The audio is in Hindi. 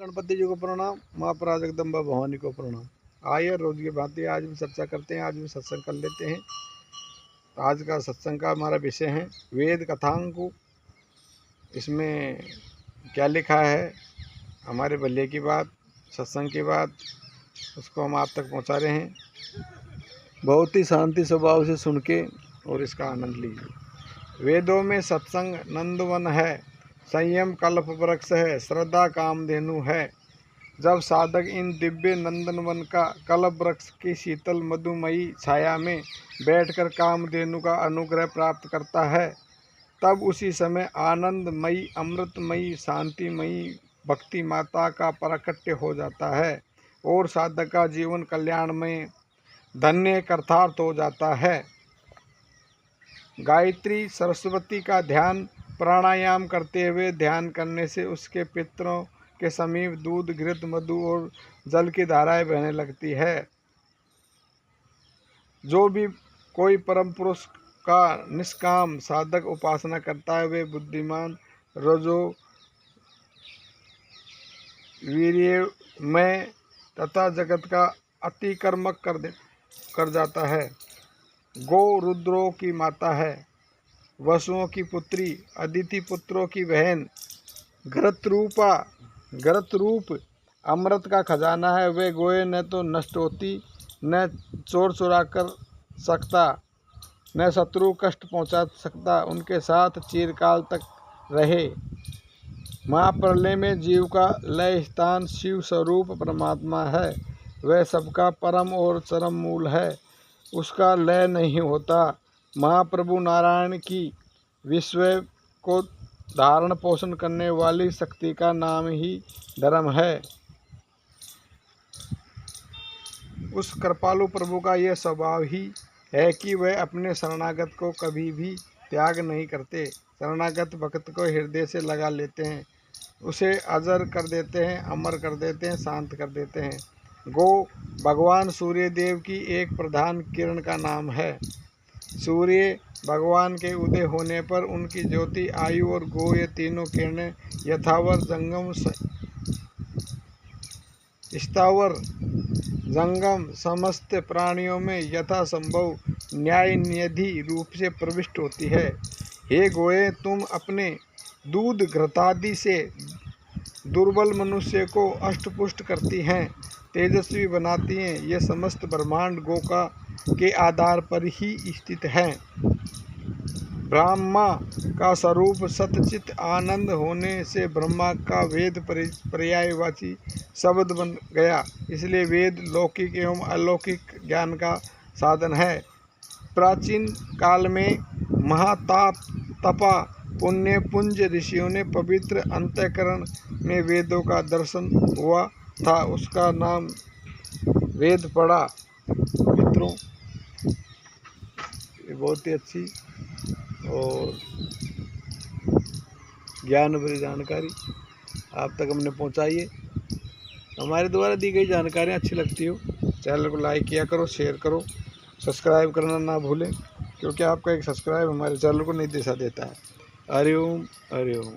गणपति जी को प्रणाम, माँ पराजगदम्बा भवानी को प्रणाम। आइए रोज की भांति आज भी चर्चा करते हैं, आज भी सत्संग कर लेते हैं। आज का सत्संग का हमारा विषय है वेद कथांकु। इसमें क्या लिखा है, हमारे भले की बात, सत्संग की बात, उसको हम आप तक पहुंचा रहे हैं। बहुत ही शांति स्वभाव से सुन के और इसका आनंद लीजिए। वेदों में सत्संग नंदवन है, संयम कल्प वृक्ष है, श्रद्धा कामधेनु है। जब साधक इन दिव्य नंदनवन का कल्प वृक्ष की शीतल मधुमयी छाया में बैठकर कामधेनु का अनुग्रह प्राप्त करता है, तब उसी समय आनंदमयी अमृतमयी शांतिमयी भक्ति माता का प्राकट्य हो जाता है और साधक का जीवन कल्याणमय धन्य कृतार्थ हो जाता है। गायत्री सरस्वती का ध्यान प्राणायाम करते हुए ध्यान करने से उसके पितरों के समीप दूध घृत मधु और जल की धाराएं बहने लगती है। जो भी कोई परम पुरुष का निष्काम साधक उपासना करता है, वे बुद्धिमान रजो वीर्यमय तथा जगत का अतिक्रमक कर जाता है। गो रुद्रों की माता है, वसुओं की पुत्री, अदिति पुत्रों की बहन, घृत रूप अमृत का खजाना है। वे गोए न तो नष्ट होती, न चोर चुरा कर सकता, न शत्रु कष्ट पहुंचा सकता, उनके साथ चिरकाल तक रहे। महाप्रलय में जीव का लय स्थान शिव स्वरूप परमात्मा है। वह सबका परम और चरम मूल है, उसका लय नहीं होता। महाप्रभु नारायण की विश्व को धारण पोषण करने वाली शक्ति का नाम ही धर्म है। उस कृपालु प्रभु का यह स्वभाव ही है कि वह अपने शरणागत को कभी भी त्याग नहीं करते। शरणागत भक्त को हृदय से लगा लेते हैं, उसे अजर कर देते हैं, अमर कर देते हैं, शांत कर देते हैं। गो भगवान सूर्य देव की एक प्रधान किरण का नाम है। सूर्य भगवान के उदय होने पर उनकी ज्योति, आयु और गो, ये तीनों किरणें यथावर स्थावर जंगम समस्त प्राणियों में यथा संभव न्याय निधि रूप से प्रविष्ट होती है। हे गोए, तुम अपने दूध घृतादि से दुर्बल मनुष्य को अष्टपुष्ट करती हैं, तेजस्वी बनाती हैं। ये समस्त ब्रह्मांड गोका के आधार पर ही स्थित है। ब्रह्मा का स्वरूप सतचित आनंद होने से ब्रह्मा का वेद पर्यायवाची शब्द बन गया। इसलिए वेद लौकिक एवं अलौकिक ज्ञान का साधन है। प्राचीन काल में महातपा पुण्य पुंज ऋषियों ने पवित्र अंतःकरण में वेदों का दर्शन हुआ था, उसका नाम वेद पड़ा। मित्रों, ये बहुत ही अच्छी और ज्ञान भरी जानकारी आप तक हमने पहुंचाई है। हमारे द्वारा दी गई जानकारियाँ अच्छी लगती हो, चैनल को लाइक किया करो, शेयर करो, सब्सक्राइब करना ना भूलें, क्योंकि आपका एक सब्सक्राइब हमारे चैनल को नई दिशा देता है। हरि ओम, हरि ओम।